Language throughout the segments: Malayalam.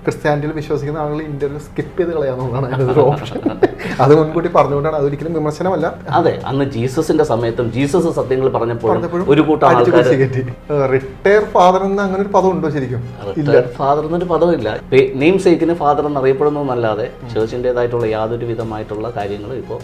ക്രിസ്ത്യാനിറ്റിയിൽ വിശ്വസിക്കുന്ന ആളുകൾ ഇന്റർവ്യൂ സ്കിപ്പ് ചെയ്ത് കളയാന്നുള്ളതാണ് അതിൻ്റെ ഒരു ഓപ്ഷൻ. അത് മുൻകൂട്ടി പറഞ്ഞുകൊണ്ടാണ്, അതൊരിക്കലും വിമർശനമല്ല. അതെ, അന്ന് ജീസസിന്റെ സമയത്തും ജീസസ് സത്യങ്ങൾ പറഞ്ഞപ്പോഴും ഒരു കൂട്ടം ആൾക്കാർ റിട്ടയർ ഫാദർ എന്ന് അങ്ങനെ ഒരു പദം ഉണ്ടോ ശരിക്കും? ഫാദർ എന്നൊരു പദമില്ല. നെയിം സേക്കിന് ഫാദർ എന്നറിയപ്പെടുന്നതല്ലാതെ ചേർച്ചിൻ്റെതായിട്ടുള്ള യാതൊരു വിധമായിട്ടുള്ള കാര്യങ്ങളും ഇപ്പോൾ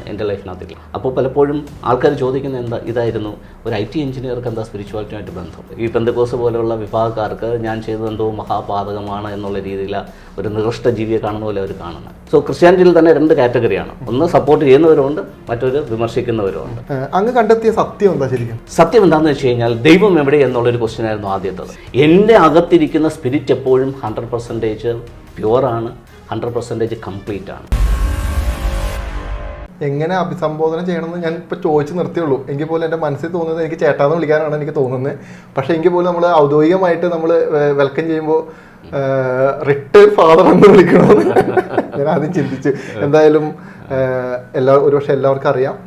എൻ്റെ ലൈഫിനകത്തില്ല. അപ്പോൾ പലപ്പോഴും ആൾക്കാർ ചോദിക്കുന്ന ഇതായിരുന്നു, ഒരു IT എഞ്ചിനീയർക്ക് എന്താ സ്പിരിച്വാലിറ്റിയുമായിട്ട് ബന്ധം? ഈ പെന്തക്കോസ് പോലെയുള്ള വിഭാഗക്കാർക്ക് ഞാൻ ചെയ്തതെന്തോ മഹാപാതകമാണ് എന്നുള്ള രീതിയിൽ ഒരു നികൃഷ്ട ജീവിയെ കാണുന്ന പോലെ അവർ കാണുന്നത്. സോ ക്രിസ്ത്യാനിറ്റിയിൽ തന്നെ 2 കാറ്റഗറിയാണ്. ഒന്ന് സപ്പോർട്ട് ചെയ്യുന്നവരുണ്ട്, മറ്റൊരു വിമർശിക്കുന്നവരുണ്ട്. അങ്ങ് കണ്ടെത്തിയ സത്യം എന്താ ശരിക്കും? സത്യം എന്താണെന്ന് വെച്ച് കഴിഞ്ഞാൽ ദൈവം എവിടെ എന്നുള്ളൊരു ക്വസ്റ്റ്യൻ ആയിരുന്നു ആദ്യത്തത്. എൻ്റെ അകത്തിരിക്കുന്ന സ്പിരിറ്റ് എപ്പോഴും 100% പ്യുവറാണ്, 100% കംപ്ലീറ്റ് ആണ്. എങ്ങനെ അഭിസംബോധന ചെയ്യണമെന്ന് ഞാൻ ഇപ്പോൾ ചോദിച്ച് നിർത്തിയുള്ളൂ. എങ്കിൽ പോലും എൻ്റെ മനസ്സിൽ തോന്നുന്നത് എനിക്ക് ചേട്ടാന്ന് വിളിക്കാനാണ് എനിക്ക് തോന്നുന്നത്. പക്ഷേ എങ്കിൽ പോലും നമ്മൾ ഔദ്യോഗികമായിട്ട് നമ്മൾ വെൽക്കം ചെയ്യുമ്പോൾ റിട്ടയർ ഫാദർ എന്ന് വിളിക്കണമെന്ന് ഞാൻ ആദ്യം ചിന്തിച്ചു. എന്തായാലും ഒരുപക്ഷെ എല്ലാവർക്കും അറിയാം,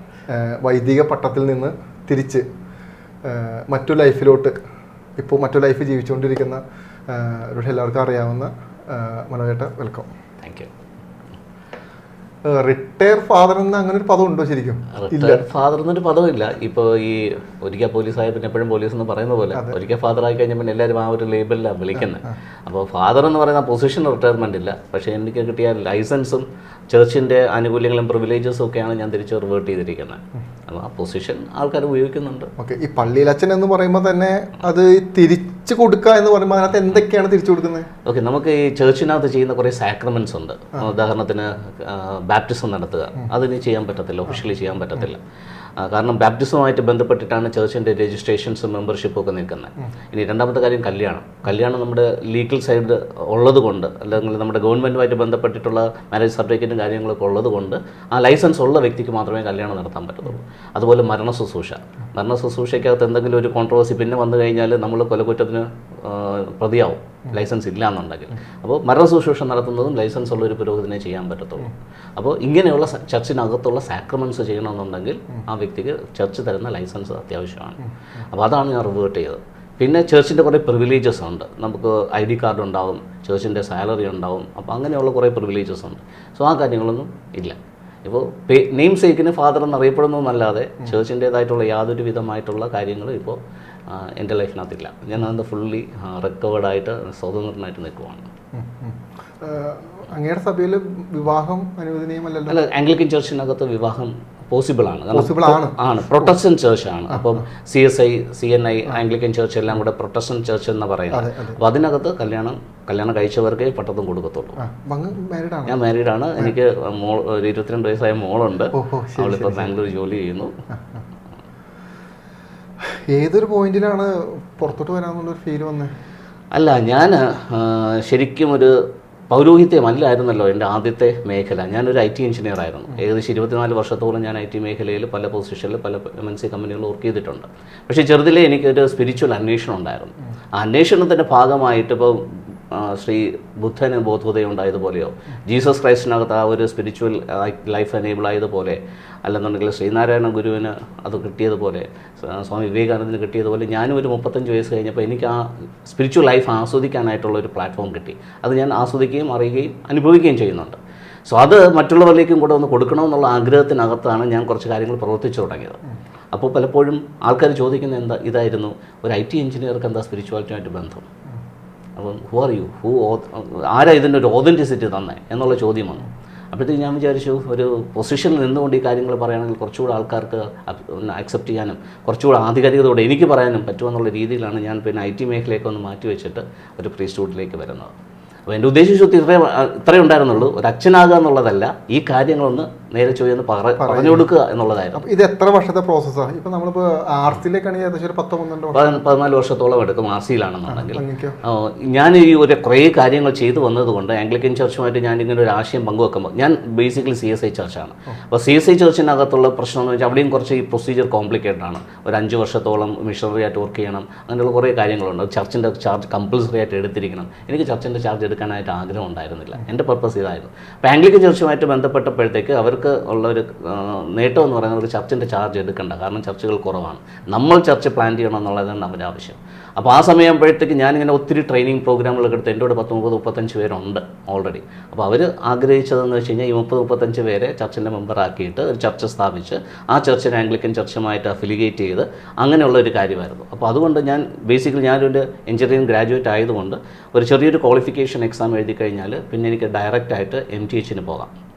വൈദിക പട്ടത്തിൽ നിന്ന് തിരിച്ച് മറ്റു ലൈഫിലോട്ട് ഇപ്പോൾ മറ്റു ലൈഫ് ജീവിച്ചുകൊണ്ടിരിക്കുന്ന ഒരുപക്ഷെ എല്ലാവർക്കും അറിയാവുന്ന മനോജേട്ട, welcome. Thank you. Retire father എന്ന് അങ്ങനെ ഒരു പദം ഉണ്ടോ ശരിക്കും? റിട്ടയർ ഫാദർ എന്നൊരു പദമില്ല. ഇപ്പോൾ ഈ ഒരിക്കൽ പോലീസായ പിന്നെ എപ്പോഴും പോലീസ് എന്ന് പറയുന്ന പോലെ ഒരിക്കൽ ഫാദർ ആയി കഴിഞ്ഞാൽ പിന്നെ എല്ലാവരും ആ ഒരു ലേബലിലാണ് വിളിക്കുന്നത്. അപ്പോൾ ഫാദർ എന്ന് പറയുന്ന പൊസിഷൻ റിട്ടയർമെന്റ് ഇല്ല. പക്ഷേ എനിക്ക് കിട്ടിയ ലൈസൻസും ചർച്ചിൻ്റെ ആനുകൂല്യങ്ങളും പ്രിവിലേജസും ഒക്കെയാണ് ഞാൻ തിരിച്ച് റിവേർട്ട് ചെയ്തിരിക്കുന്നത്. അപ്പോൾ ആ പൊസിഷൻ ആൾക്കാർ ഉപയോഗിക്കുന്നുണ്ട്. ഓക്കെ, ഈ പള്ളിയിലച്ഛൻ എന്ന് പറയുമ്പോൾ തന്നെ അത് തിരിച്ചു കൊടുക്കുക എന്ന് പറയുമ്പോൾ അതിനകത്ത് എന്തൊക്കെയാണ് തിരിച്ചു കൊടുക്കുന്നത്? ഓക്കെ, നമുക്ക് ഈ ചർച്ചിനകത്ത് ചെയ്യുന്ന കുറേ സാക്രമെന്റ്സ് ഉണ്ട്. ഉദാഹരണത്തിന് ബാപ്റ്റിസം നടത്തുക, അതിന് ചെയ്യാൻ പറ്റത്തില്ല, ഒഫീഷ്യലി ചെയ്യാൻ പറ്റത്തില്ല. കാരണം ബാപ്റ്റിസവുമായിട്ട് ബന്ധപ്പെട്ടിട്ടാണ് ചർച്ചിൻ്റെ രജിസ്ട്രേഷൻസും മെമ്പർഷിപ്പും ഒക്കെ നിൽക്കുന്നത്. ഇനി രണ്ടാമത്തെ കാര്യം കല്യാണം നമ്മുടെ ലീഗൽ സൈഡ് ഉള്ളത് കൊണ്ട്, അല്ലെങ്കിൽ നമ്മുടെ ഗവൺമെൻറ്റുമായിട്ട് ബന്ധപ്പെട്ടിട്ടുള്ള മാരേജ് സർട്ടിഫിക്കറ്റും കാര്യങ്ങളൊക്കെ ഉള്ളത് കൊണ്ട് ആ ലൈസൻസ് ഉള്ള വ്യക്തിക്ക് മാത്രമേ കല്യാണം നടത്താൻ പറ്റത്തുള്ളൂ. അതുപോലെ മരണ ശുശ്രൂഷയ്ക്കകത്ത് എന്തെങ്കിലും ഒരു കോൺട്രവേഴ്സി പിന്നെ വന്നു കഴിഞ്ഞാൽ നമ്മൾ കൊലക്കുറ്റത്തിന് പ്രതിയാവും, ലൈസൻസ് ഇല്ല എന്നുണ്ടെങ്കിൽ. അപ്പോൾ മരണ ശുശ്രൂഷ നടത്തുന്നതും ലൈസൻസ് ഉള്ള ഒരു പുരോഹിതനെ ചെയ്യാൻ പറ്റത്തുള്ളൂ. അപ്പോൾ ഇങ്ങനെയുള്ള ചർച്ചിനകത്തുള്ള സാക്രമെൻറ്റ്സ് ചെയ്യണമെന്നുണ്ടെങ്കിൽ ആ വ്യക്തിക്ക് ചർച്ച് തരുന്ന ലൈസൻസ് അത്യാവശ്യമാണ്. അപ്പോൾ അതാണ് ഞാൻ റിവേർട്ട് ചെയ്തത്. പിന്നെ ചർച്ചിൻ്റെ കുറേ പ്രിവിലേജസ് ഉണ്ട്. നമുക്ക് ID കാർഡ് ഉണ്ടാവും, ചർച്ചിൻ്റെ സാലറി ഉണ്ടാവും. അപ്പോൾ അങ്ങനെയുള്ള കുറേ പ്രിവിലേജസ് ഉണ്ട്. സോ ആ കാര്യങ്ങളൊന്നും ഇല്ല. ഇപ്പോൾ നെയിം സേക്കിന് ഫാദർ എന്നറിയപ്പെടുന്നതല്ലാതെ ചർച്ചിൻ്റേതായിട്ടുള്ള യാതൊരു വിധമായിട്ടുള്ള കാര്യങ്ങളും ഇപ്പോൾ എൻ്റെ ലൈഫിനകത്തില്ല. ഞാൻ അത് ഫുള്ളി റിക്കവേർഡായിട്ട് സ്വതന്ത്രനായിട്ട് നിൽക്കുവാണ്. അങ്ങയുടെ സഭയിൽ വിവാഹം അനുവദനീയമല്ലല്ലോ? അല്ല, ആംഗ്ലിക്കൻ ചർച്ചിനകത്ത് വിവാഹം പോസിബിൾ ആണ്. പ്രൊട്ടസ്റ്റന്റ് ചർച്ചാണ്. അപ്പം CSI, CNI, ആംഗ്ലിക്കൻ ചർച്ച് എല്ലാം കൂടെ പ്രൊട്ടസ്റ്റന്റ് ചർച്ച് എന്ന് പറയുന്നത്. അപ്പോൾ അതിനകത്ത് കല്യാണം കഴിച്ചവർക്കേ പട്ടത്തും കൊടുക്കത്തുള്ളൂ. ഞാൻ മാരീഡാണ്. എനിക്ക് ഒരു 22 വയസ്സായ മോളുണ്ട്. അവളിപ്പോൾ ബാംഗ്ലൂർ ജോലി ചെയ്യുന്നു. ഏതൊരു പോയിന്റിലാണ് പുറത്തോട്ട് വരാമെന്നുള്ളൊരു ഫീൽ വന്നത്? അല്ല, ഞാൻ ശരിക്കും ഒരു പൗരോഹിത്യമല്ലായിരുന്നല്ലോ എൻ്റെ ആദ്യത്തെ മേഖല. ഞാനൊരു IT എഞ്ചിനീയർ ആയിരുന്നു. ഏകദേശം 24 വർഷത്തോളം ഞാൻ IT മേഖലയിൽ പല പൊസിഷനിൽ പല MNC കമ്പനികളിൽ വർക്ക് ചെയ്തിട്ടുണ്ട്. പക്ഷേ ചെറുതിലേ എനിക്കൊരു സ്പിരിച്വൽ അന്വേഷണം ഉണ്ടായിരുന്നു. ആ അന്വേഷണത്തിൻ്റെ ഭാഗമായിട്ട് ഇപ്പോൾ ശ്രീ ബുദ്ധന് ബോധോദയം ഉണ്ടായതുപോലെയോ, ജീസസ് ക്രൈസ്റ്റിനകത്ത് ആ ഒരു സ്പിരിച്വൽ ലൈഫ് എനേബിൾ ആയതുപോലെ, അല്ലെന്നുണ്ടെങ്കിൽ ശ്രീനാരായണ ഗുരുവിന് അത് കിട്ടിയതുപോലെ, സ്വാമി വിവേകാനന്ദന് കിട്ടിയതുപോലെ, ഞാനും ഒരു 35 വയസ്സ് കഴിഞ്ഞപ്പോൾ എനിക്ക് ആ സ്പിരിച്വൽ ലൈഫ് ആസ്വദിക്കാനായിട്ടുള്ള ഒരു പ്ലാറ്റ്ഫോം കിട്ടി. അത് ഞാൻ ആസ്വദിക്കുകയും അറിയുകയും അനുഭവിക്കുകയും ചെയ്യുന്നുണ്ട്. സോ അത് മറ്റുള്ളവരിലേക്കും കൂടെ ഒന്ന് കൊടുക്കണമെന്നുള്ള ആഗ്രഹത്തിനകത്താണ് ഞാൻ കുറച്ച് കാര്യങ്ങൾ പ്രവർത്തിച്ചു തുടങ്ങിയത്. അപ്പോൾ പലപ്പോഴും ആൾക്കാർ ചോദിക്കുന്ന ഇതായിരുന്നു, ഒരു IT എഞ്ചിനീയർക്ക് എന്താ സ്പിരിച്വാലിറ്റിയുമായിട്ട് ബന്ധം? അപ്പം ആരാ ഇതിൻ്റെ ഒരു ഓതൻറ്റിസിറ്റി തന്നെ എന്നുള്ള ചോദ്യം വന്നു. അപ്പോഴത്തേക്ക് ഞാൻ വിചാരിച്ചു, ഒരു പൊസിഷനിൽ നിന്നുകൊണ്ട് ഈ കാര്യങ്ങൾ പറയുകയാണെങ്കിൽ കുറച്ചുകൂടെ ആൾക്കാർക്ക് അക്സെപ്റ്റ് ചെയ്യാനും കുറച്ചുകൂടെ ആധികാരികതയോടെ എനിക്ക് പറയാനും പറ്റുമെന്നുള്ള രീതിയിലാണ് ഞാൻ പിന്നെ IT മേഖലയൊക്കെ ഒന്ന് മാറ്റി വെച്ചിട്ട് ഒരു പ്രീസ്റ്റ്ഹുഡിലേക്ക് വരുന്നത്. അപ്പോൾ എൻ്റെ ഉദ്ദേശിച്ചത് ഇത്രയേ ഉണ്ടായിരുന്നുള്ളൂ. ഒരു അച്ഛനാകുക എന്നുള്ളതല്ല, ഈ കാര്യങ്ങളൊന്ന് നേരെ ചോദിയെന്ന് പറഞ്ഞു കൊടുക്കുക എന്നുള്ളതായിരുന്നു. ഇത് എത്ര വർഷത്തെ പ്രോസസ്സാണ്? ഇപ്പം നമ്മളിപ്പോൾ RC-യിലേക്കാണെങ്കിൽ ഏകദേശം ഒരു 14 വർഷത്തോളം എടുക്കും. RC-യിലാണെന്നുണ്ടെങ്കിൽ ഞാൻ ഈ ഒരു കുറേ കാര്യങ്ങൾ ചെയ്തു വന്നതുകൊണ്ട് ആംഗ്ലിക്കൻ ചർച്ചുമായിട്ട് ഞാൻ ഇങ്ങനെ ഒരു ആശയം പങ്കുവെക്കുമ്പോൾ, ഞാൻ ബേസിക്കലി CSI ചർച്ചാണ്. അപ്പോൾ CSI ചർച്ചിനകത്തുള്ള പ്രശ്നം എന്ന് വെച്ചാൽ അവിടെയും കുറച്ച് ഈ പ്രൊസീജിയർ കോംപ്ലിക്കേറ്റഡ് ആണ്. ഒരു 5 വർഷത്തോളം മിഷണറി ആയിട്ട് വർക്ക് ചെയ്യണം, അങ്ങനെയുള്ള കുറേ കാര്യങ്ങളുണ്ട്. ചർച്ചിൻ്റെ ചാർജ് കമ്പൽസറി ആയിട്ട് എടുത്തിരിക്കണം. എനിക്ക് ചർച്ചിൻ്റെ ചാർജ് എടുക്കാനായിട്ട് ആഗ്രഹം ഉണ്ടായിരുന്നില്ല. എൻ്റെ പർപ്പസ് ഇതായിരുന്നു. അപ്പോൾ ആംഗ്ലിക്കൻ ചർച്ചുമായിട്ട് ബന്ധപ്പെട്ടപ്പോഴത്തേക്ക് അവർ അവർക്ക് ഉള്ള ഒരു നേട്ടം എന്ന് പറയുന്നത് ഒരു ചർച്ചിൻ്റെ ചാർജ് എടുക്കണ്ട, കാരണം ചർച്ചുകൾ കുറവാണ്. നമ്മൾ ചർച്ച് പ്ലാൻ ചെയ്യണം എന്നുള്ളതാണ് അവരുടെ ആവശ്യം. അപ്പോൾ ആ സമയമാകുമ്പോഴത്തേക്ക് ഞാനിങ്ങനെ ഒത്തിരി ട്രെയിനിങ് പ്രോഗ്രാമുകളൊക്കെ എടുത്ത് എൻ്റെ കൂടെ 30-35 പേരുണ്ട് ഓൾറെഡി. അപ്പോൾ അവർ ആഗ്രഹിച്ചതെന്ന് വെച്ച് കഴിഞ്ഞാൽ ഈ 30-35 പേരെ ചർച്ചിൻ്റെ മെമ്പറാക്കിയിട്ട് ഒരു ചർച്ച് സ്ഥാപിച്ച് ആ ചർച്ചിനെ ആംഗ്ലിക്കൻ ചർച്ചുമായിട്ട് അഫിലിയേറ്റ് ചെയ്ത് അങ്ങനെയുള്ള ഒരു കാര്യമായിരുന്നു. അപ്പോൾ അതുകൊണ്ട് ഞാൻ ബേസിക്കലി ഞാനൊരു എഞ്ചിനീയറിംഗ് ഗ്രാജുവേറ്റ് ആയതുകൊണ്ട് ഒരു ചെറിയൊരു ക്വാളിഫിക്കേഷൻ എക്സാം എഴുതി കഴിഞ്ഞാൽ പിന്നെ എനിക്ക് ഡയറക്റ്റായിട്ട് MTHന് പോകാം,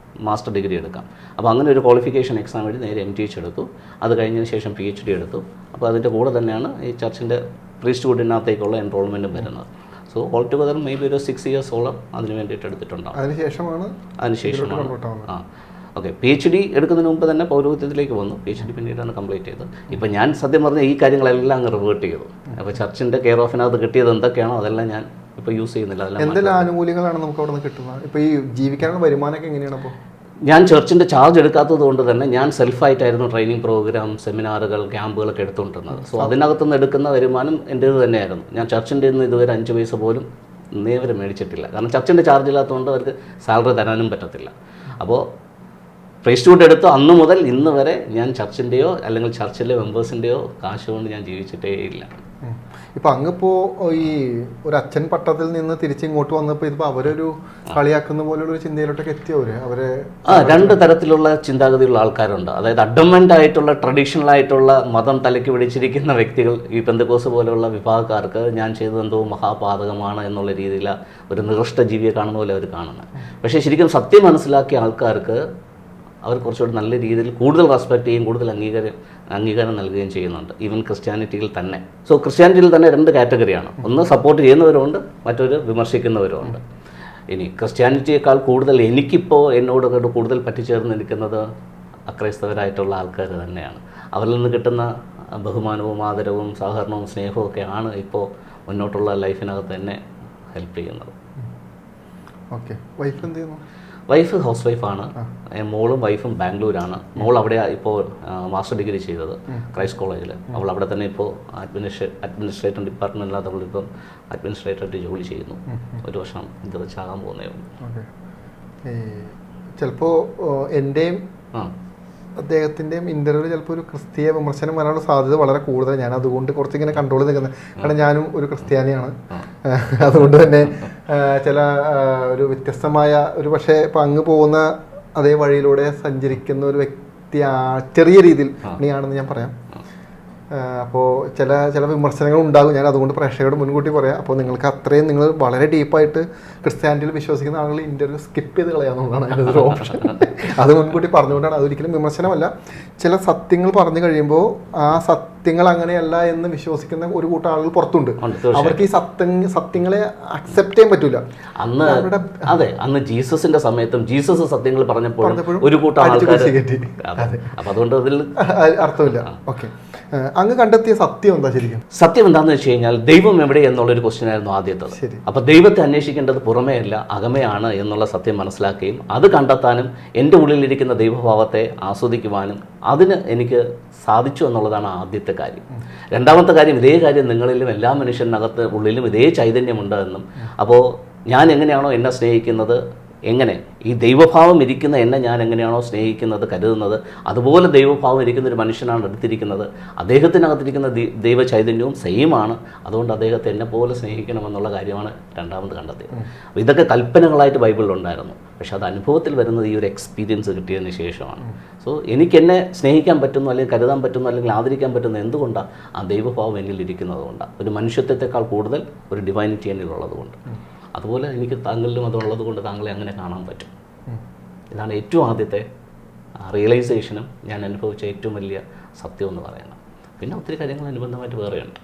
മാസ്റ്റർ ഡിഗ്രി എടുക്കാം. അപ്പോൾ അങ്ങനെ ഒരു ക്വാളിഫിക്കേഷൻ എക്സാം എഴുതി നേരെ MTH എടുത്തു. അത് കഴിഞ്ഞതിന് ശേഷം PhD എടുത്തു. അപ്പോൾ അതിൻ്റെ കൂടെ തന്നെയാണ് ഈ ചർച്ചിൻ്റെ പ്രീസ്റ്റ്ഹുഡിനകത്തേക്കുള്ള എൻറോൾമെൻറ്റും വരുന്നത്. So all together may be ഒരു 6 ഇയേഴ്സോളം അതിന് വേണ്ടിയിട്ട് എടുത്തിട്ടുണ്ടാകും. അതിനുശേഷമാണ് ആ ഓക്കെ. PhD എടുക്കുന്നതിന് മുമ്പ് തന്നെ പൗരോഹിത്യത്തിലേക്ക് വന്നു. PhD പിന്നീടാണ് കംപ്ലീറ്റ് ചെയ്തത്. ഇപ്പം ഞാൻ സത്യം പറഞ്ഞാൽ ഈ കാര്യങ്ങളെല്ലാം അങ്ങ് റിവേർട്ട് ചെയ്തു. അപ്പോൾ ചർച്ചിൻ്റെ കെയർ ഓഫിനകത്ത് കിട്ടിയത് എന്തൊക്കെയാണോ അതെല്ലാം ഞാൻ ഇപ്പോൾ യൂസ് ചെയ്യുന്നില്ല. അതെല്ലാം എന്തെല്ലാം ആനുകൂല്യങ്ങളാണ് നമുക്ക് അവിടെ നിന്ന് കിട്ടുന്നത്? ഇപ്പോൾ ഈ ജീവിക്കാനുള്ള വരുമാനമൊക്കെ എങ്ങനെയാണ്? അപ്പോൾ ഞാൻ ചർച്ചിൻ്റെ ചാർജ് എടുക്കാത്തത് കൊണ്ട് തന്നെ ഞാൻ സെൽഫായിട്ടായിരുന്നു ട്രെയിനിങ് പ്രോഗ്രാം, സെമിനാറുകൾ, ക്യാമ്പുകളൊക്കെ എടുത്തുകൊണ്ടിരുന്നത്. സോ അതിനകത്തുനിന്ന് എടുക്കുന്ന വരുമാനം എൻ്റേത് തന്നെയായിരുന്നു. ഞാൻ ചർച്ചിൻ്റെ നിന്ന് ഇതുവരെ 5 പൈസ പോലും നേവരെ മേടിച്ചിട്ടില്ല. കാരണം ചർച്ചിൻ്റെ ചാർജ് ഇല്ലാത്തതുകൊണ്ട് അവർക്ക് സാലറി തരാനും പറ്റത്തില്ല. അപ്പോൾ പ്രീസ്റ്റ്ഹുഡ് എടുത്ത് അന്ന് മുതൽ ഇന്ന് വരെ ഞാൻ ചർച്ചിൻ്റെയോ അല്ലെങ്കിൽ ചർച്ചിലെ മെമ്പേഴ്സിൻ്റെയോ കാശ് കൊണ്ട് ഞാൻ ജീവിച്ചിട്ടേ ഇല്ല. ഇപ്പം അങ്ങിപ്പോൾ ഈ ഒരു അച്ഛൻ പട്ടത്തിൽ നിന്ന് തിരിച്ചിങ്ങോട്ട് വന്നപ്പോൾ ഇതിപ്പോൾ അവരൊരു കളിയാക്കുന്ന പോലുള്ള ഒരു ചിന്തയിലോട്ടൊക്കെ എത്തിയവര് അവരെ 2 തരത്തിലുള്ള ചിന്താഗതിയുള്ള ആൾക്കാരുണ്ട്. അതായത് അഡമൻ്റ് ആയിട്ടുള്ള ട്രഡീഷണൽ ആയിട്ടുള്ള മതം തലയ്ക്ക് പിടിച്ചിരിക്കുന്ന വ്യക്തികൾ, ഈ പെന്തക്കോസ് പോലെയുള്ള വിഭാഗക്കാർക്ക് ഞാൻ ചെയ്തത് എന്തോ മഹാപാതകമാണ് എന്നുള്ള രീതിയിൽ ഒരു നികൃഷ്ട ജീവിയെ കാണുന്ന പോലെ അവർ കാണുന്നത്. പക്ഷേ ശരിക്കും സത്യം മനസ്സിലാക്കിയ ആൾക്കാർക്ക് അവർ കുറച്ചുകൂടി നല്ല രീതിയിൽ കൂടുതൽ റെസ്പെക്റ്റ് ചെയ്യും, കൂടുതൽ അംഗീകാരം നൽകുകയും ചെയ്യുന്നുണ്ട്, ഈവൻ ക്രിസ്ത്യാനിറ്റിയിൽ തന്നെ. സോ ക്രിസ്ത്യാനിറ്റിയിൽ തന്നെ 2 കാറ്റഗറിയാണ്. ഒന്ന് സപ്പോർട്ട് ചെയ്യുന്നവരുമുണ്ട്, മറ്റൊരു വിമർശിക്കുന്നവരുമുണ്ട്. ഇനി ക്രിസ്ത്യാനിറ്റിയേക്കാൾ കൂടുതൽ എനിക്കിപ്പോൾ എന്നോട് കൂടുതൽ പറ്റിച്ചേർന്ന് നിൽക്കുന്നത് അക്രൈസ്തവരായിട്ടുള്ള ആൾക്കാർ തന്നെയാണ്. അവരിൽ നിന്ന് കിട്ടുന്ന ബഹുമാനവും ആദരവും സഹകരണവും സ്നേഹവും ഒക്കെയാണ് ഇപ്പോൾ മുന്നോട്ടുള്ള ലൈഫിനകത്ത് തന്നെ ഹെൽപ്പ് ചെയ്യുന്നത്. ഓക്കെ. വൈഫ് എന്ത് ചെയ്യുന്നു? വൈഫ് ഹൗസ് വൈഫാണ്. മോളും വൈഫും ബാംഗ്ലൂരാണ്. മോൾ അവിടെ ഇപ്പോൾ മാസ്റ്റർ ഡിഗ്രി ചെയ്തത് ക്രൈസ്റ്റ് കോളേജിൽ. അവൾ അവിടെ തന്നെ ഇപ്പോൾ അഡ്മിനിസ്ട്രേറ്റർ ഡിപ്പാർട്ട്മെൻറ്റിനകത്ത് അവളിപ്പം അഡ്മിനിസ്ട്രേറ്ററായിട്ട് ജോലി ചെയ്യുന്നു. 1 വർഷം ഇത് വെച്ചാകാൻ പോകുന്നേ ഉള്ളൂ. ചിലപ്പോൾ എൻ്റെയും അദ്ദേഹത്തിൻ്റെയും ഇൻ്റർവ്യൂവിൽ ചിലപ്പോൾ ഒരു ക്രിസ്തീയ വിമർശനം വരാനുള്ള സാധ്യത വളരെ കൂടുതൽ. ഞാൻ അതുകൊണ്ട് കുറച്ചിങ്ങനെ കൺട്രോൾ നിൽക്കുന്നത്. കാരണം ഞാനും ഒരു ക്രിസ്ത്യാനിയാണ്. അതുകൊണ്ട് തന്നെ ചില ഒരു വ്യത്യസ്തമായ ഒരു പക്ഷേ ഇപ്പം അങ്ങ് പോകുന്ന അതേ വഴിയിലൂടെ സഞ്ചരിക്കുന്ന ഒരു വ്യക്തി ചെറിയ രീതിയിൽ ആണെന്ന് ഞാൻ പറയാം. അപ്പോൾ ചില വിമർശനങ്ങൾ ഉണ്ടാകും. ഞാൻ അതുകൊണ്ട് പ്രേക്ഷകരോട് മുൻകൂട്ടി പറയാം. അപ്പോൾ നിങ്ങൾക്ക് അത്രയും നിങ്ങൾ വളരെ ഡീപ്പായിട്ട് ക്രിസ്ത്യാനിറ്റിയിൽ വിശ്വസിക്കുന്ന ആളുകൾ ഇൻ്റർവ്യൂ സ്കിപ്പ് ചെയ്ത് കളയാമെന്നുള്ളതാണ് അതിൻ്റെ ഒരു ഓപ്ഷൻ. അത് മുൻകൂട്ടി പറഞ്ഞുകൊണ്ടാണ്. അതൊരിക്കലും വിമർശനമല്ല. ചില സത്യങ്ങൾ പറഞ്ഞു കഴിയുമ്പോൾ ആ സത്യങ്ങൾ അങ്ങനെയല്ല എന്ന് വിശ്വസിക്കുന്ന ഒരു കൂട്ടം ആളുകൾ പുറത്തുണ്ട്. അവർക്ക് ഈ സത്യങ്ങളെ അക്സെപ്റ്റ് ചെയ്യാൻ പറ്റൂല. അന്ന് ജീസസിന്റെ സമയത്തും ജീസസ് സത്യങ്ങൾ പറഞ്ഞപ്പോഴും ഒരു കൂട്ടം ആൾക്കാർ അതുകൊണ്ട് അതിൽ അർത്ഥമില്ല. ഓക്കെ. അങ്ങ് കണ്ടെത്തിയ സത്യം എന്താ? ശരിക്കും സത്യം എന്താണെന്ന് വെച്ച് കഴിഞ്ഞാൽ ദൈവം എവിടെ എന്നുള്ളൊരു ക്വസ്റ്റ്യൻ ആയിരുന്നു ആദ്യത്തത്. അപ്പോൾ ദൈവത്തെ അന്വേഷിക്കേണ്ടത് പുറമേ അല്ല അകമയാണ് എന്നുള്ള സത്യം മനസ്സിലാക്കുകയും അത് കണ്ടെത്താനും എൻ്റെ ഉള്ളിലിരിക്കുന്ന ദൈവഭാവത്തെ ആസ്വദിക്കുവാനും അതിന് എനിക്ക് സാധിച്ചു എന്നുള്ളതാണ് ആദ്യത്തെ കാര്യം. രണ്ടാമത്തെ കാര്യം, ഇതേ കാര്യം നിങ്ങളിലും എല്ലാ മനുഷ്യനകത്ത് ഉള്ളിലും ഇതേ ചൈതന്യമുണ്ട് എന്നും. അപ്പോൾ ഞാൻ എങ്ങനെയാണോ എന്നെ സ്നേഹിക്കുന്നത്, എങ്ങനെ ഈ ദൈവഭാവം ഇരിക്കുന്ന എന്നെ ഞാൻ എങ്ങനെയാണോ സ്നേഹിക്കുന്നത് കരുതുന്നത്, അതുപോലെ ദൈവഭാവം ഇരിക്കുന്ന ഒരു മനുഷ്യനാണ് എടുത്തിരിക്കുന്നത്. അദ്ദേഹത്തിനകത്തിരിക്കുന്ന ദൈവ ചൈതന്യവും സെയിമാണ്. അതുകൊണ്ട് അദ്ദേഹത്തെ എന്നെ പോലെ സ്നേഹിക്കണമെന്നുള്ള കാര്യമാണ് രണ്ടാമത് കണ്ടെത്തിയത്. അപ്പോൾ ഇതൊക്കെ കൽപ്പനകളായിട്ട് ബൈബിളിലുണ്ടായിരുന്നു. പക്ഷെ അത് അനുഭവത്തിൽ വരുന്നത് ഈ ഒരു എക്സ്പീരിയൻസ് കിട്ടിയതിന് ശേഷമാണ്. സോ എനിക്കെന്നെ സ്നേഹിക്കാൻ പറ്റുന്നു, അല്ലെങ്കിൽ കരുതാൻ പറ്റുന്നു, അല്ലെങ്കിൽ ആദരിക്കാൻ പറ്റുന്നു എന്തുകൊണ്ടാണ്? ആ ദൈവഭാവം എന്നിൽ ഇരിക്കുന്നത് കൊണ്ടാണ്. ഒരു മനുഷ്യത്വത്തെക്കാൾ കൂടുതൽ ഒരു ഡിവൈനിറ്റി എന്നിലുള്ളത് കൊണ്ട്. അതുപോലെ എനിക്ക് താങ്കളിലും അതുള്ളത് കൊണ്ട് താങ്കളെ അങ്ങനെ കാണാൻ പറ്റും. ഇതാണ് ഏറ്റവും ആദ്യത്തെ റിയലൈസേഷനും ഞാൻ അനുഭവിച്ച ഏറ്റവും വലിയ സത്യം എന്ന് പറയുന്നത്. പിന്നെ ഒത്തിരി കാര്യങ്ങൾ അനുബന്ധമായിട്ട് വേറെയുണ്ട്.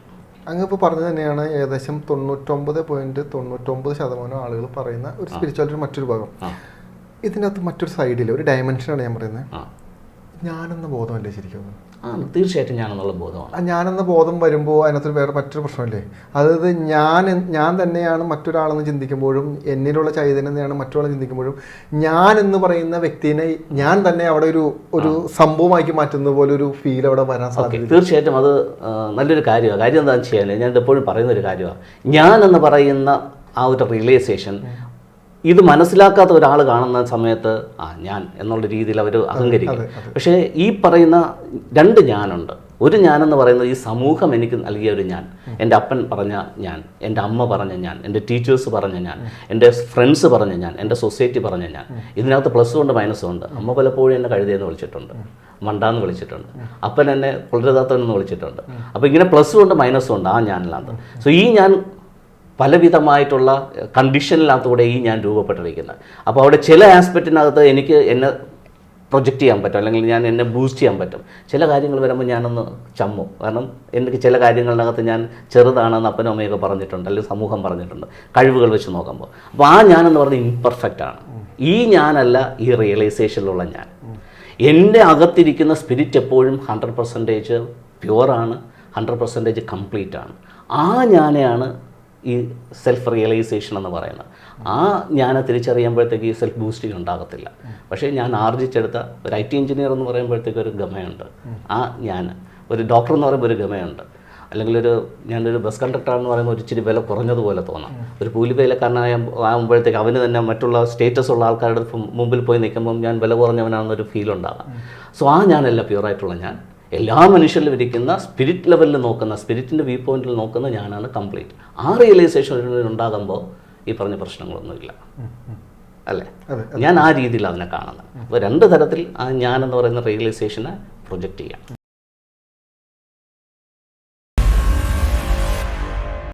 അങ്ങ് ഇപ്പോൾ പറഞ്ഞു തന്നെയാണ് ഏകദേശം 99.99% ആളുകൾ പറയുന്ന ഒരു സ്പിരിച്വാലിറ്റി മറ്റൊരു ഭാഗം. ഇതിനകത്ത് മറ്റൊരു സൈഡിൽ ഒരു ഡയമെൻഷനാണ് ഞാൻ പറയുന്നത്. ഞാനെന്ന ബോധമല്ലേ ശരിക്കും? തീർച്ചയായിട്ടും ഞാനെന്നുള്ള ബോധമാണ്. ഞാനെന്ന ബോധം വരുമ്പോൾ അതിനകത്ത് വേറെ മറ്റൊരു പ്രശ്നമല്ലേ? അതായത് ഞാൻ തന്നെയാണ് മറ്റൊരാളെന്ന് ചിന്തിക്കുമ്പോഴും, എന്നിലുള്ള ചൈതന്യം തന്നെയാണ് മറ്റൊരാളെന്ന് ചിന്തിക്കുമ്പോഴും, ഞാൻ എന്ന് പറയുന്ന വ്യക്തിനെ ഞാൻ തന്നെ അവിടെ ഒരു സംഭവമാക്കി മാറ്റുന്ന പോലെ ഒരു ഫീൽ അവിടെ വരാൻ സാധിക്കും. തീർച്ചയായിട്ടും അത് നല്ലൊരു കാര്യമാണ്. കാര്യം എന്താണെന്ന് വെച്ചാൽ ഞാൻ എപ്പോഴും പറയുന്നൊരു കാര്യമാണ്, ഞാൻ എന്ന് പറയുന്ന ആ ഒരു റിയലൈസേഷൻ ഇത് മനസ്സിലാക്കാത്ത ഒരാൾ കാണുന്ന സമയത്ത് ഞാൻ എന്നുള്ള രീതിയിൽ അവർ അഹങ്കരിക്കും. പക്ഷേ ഈ പറയുന്ന രണ്ട് ഞാനുണ്ട്. ഒരു ഞാനെന്ന് പറയുന്നത് ഈ സമൂഹം എനിക്ക് നൽകിയ ഒരു ഞാൻ, എൻ്റെ അപ്പൻ പറഞ്ഞ ഞാൻ, എൻ്റെ അമ്മ പറഞ്ഞ ഞാൻ, എൻ്റെ ടീച്ചേഴ്സ് പറഞ്ഞ ഞാൻ, എൻ്റെ ഫ്രണ്ട്സ് പറഞ്ഞ ഞാൻ, എൻ്റെ സൊസൈറ്റി പറഞ്ഞ ഞാൻ. ഇതിനകത്ത് പ്ലസ്സും ഉണ്ട് മൈനസും ഉണ്ട്. അമ്മ പലപ്പോഴും എന്നെ കഴുതയെന്ന് വിളിച്ചിട്ടുണ്ട്, മണ്ടാന്ന് വിളിച്ചിട്ടുണ്ട്, അപ്പൻ എന്നെ പുലരതാത്തവനെന്ന് വിളിച്ചിട്ടുണ്ട്. അപ്പോൾ ഇങ്ങനെ പ്ലസ്സും ഉണ്ട് മൈനസും ഉണ്ട് ആ ഞാനിനകത്ത്. സോ ഈ ഞാൻ പലവിധമായിട്ടുള്ള കണ്ടീഷനിനകത്തൂടെ ഈ ഞാൻ രൂപപ്പെട്ടിരിക്കുന്നത്. അപ്പോൾ അവിടെ ചില ആസ്പെക്റ്റിനകത്ത് എനിക്ക് എന്നെ പ്രൊജക്റ്റ് ചെയ്യാൻ പറ്റും, അല്ലെങ്കിൽ ഞാൻ എന്നെ ബൂസ്റ്റ് ചെയ്യാൻ പറ്റും. ചില കാര്യങ്ങൾ വരുമ്പോൾ ഞാനൊന്ന് ചമ്മും. കാരണം എനിക്ക് ചില കാര്യങ്ങളിനകത്ത് ഞാൻ ചെറുതാണെന്ന് അപ്പനും അമ്മയൊക്കെ പറഞ്ഞിട്ടുണ്ട്, അല്ലെങ്കിൽ സമൂഹം പറഞ്ഞിട്ടുണ്ട്, കഴിവുകൾ വെച്ച് നോക്കുമ്പോൾ. അപ്പോൾ ആ ഞാനെന്ന് പറഞ്ഞാൽ ഇംപെർഫെക്റ്റ് ആണ്. ഈ ഞാനല്ല ഈ റിയലൈസേഷനിലുള്ള ഞാൻ. എൻ്റെ അകത്തിരിക്കുന്ന സ്പിരിറ്റ് എപ്പോഴും 100% പ്യുവറാണ്, 100% കംപ്ലീറ്റ് ആണ്. ആ ഞാനെയാണ് ഈ സെൽഫ് റിയലൈസേഷൻ എന്ന് പറയുന്നത്. ആ ഞാനെ തിരിച്ചറിയുമ്പോഴത്തേക്ക് ഈ സെൽഫ് ബൂസ്റ്റിംഗ് ഉണ്ടാകത്തില്ല. പക്ഷേ ഞാൻ ആർജിച്ചെടുത്ത ഒരു IT എഞ്ചിനീയർ എന്ന് പറയുമ്പോഴത്തേക്ക് ഒരു ഗമയുണ്ട്. ആ ഞാൻ ഒരു ഡോക്ടർ എന്ന് പറയുമ്പോൾ ഒരു ഗമയുണ്ട്. അല്ലെങ്കിൽ ഞാനൊരു ബസ് കണ്ടക്ടർ എന്ന് പറയുമ്പോൾ ഒരു ഇച്ചിരി വില കുറഞ്ഞതുപോലെ തോന്നാം. ഒരു ആകുമ്പോഴത്തേക്ക് അവന് തന്നെ മറ്റുള്ള സ്റ്റേറ്റസ് ഉള്ള ആൾക്കാരുടെ മുമ്പിൽ പോയി നിൽക്കുമ്പം ഞാൻ വില കുറഞ്ഞവനാണെന്നൊരു ഫീൽ ഉണ്ടാകാം. സോ ആ ഞാനല്ല പ്യുവറായിട്ടുള്ള ഞാൻ. എല്ലാ മനുഷ്യരിലും ഇരിക്കുന്ന സ്പിരിറ്റ് ലെവലിൽ നോക്കുന്ന, സ്പിരിറ്റിൻ്റെ വ്യൂ പോയിന്റിൽ നോക്കുന്ന ഞാനാണ് കംപ്ലീറ്റ്. ആ റിയലൈസേഷൻ ഉണ്ടാകുമ്പോൾ ഈ പറഞ്ഞ പ്രശ്നങ്ങളൊന്നുമില്ല, അല്ലേ? ഞാൻ ആ രീതിയിൽ അതിനെ കാണുന്നത്. അപ്പോൾ രണ്ട് തരത്തിൽ ആ ഞാനെന്ന് പറയുന്ന റിയലൈസേഷനെ പ്രൊജക്റ്റ് ചെയ്യാം.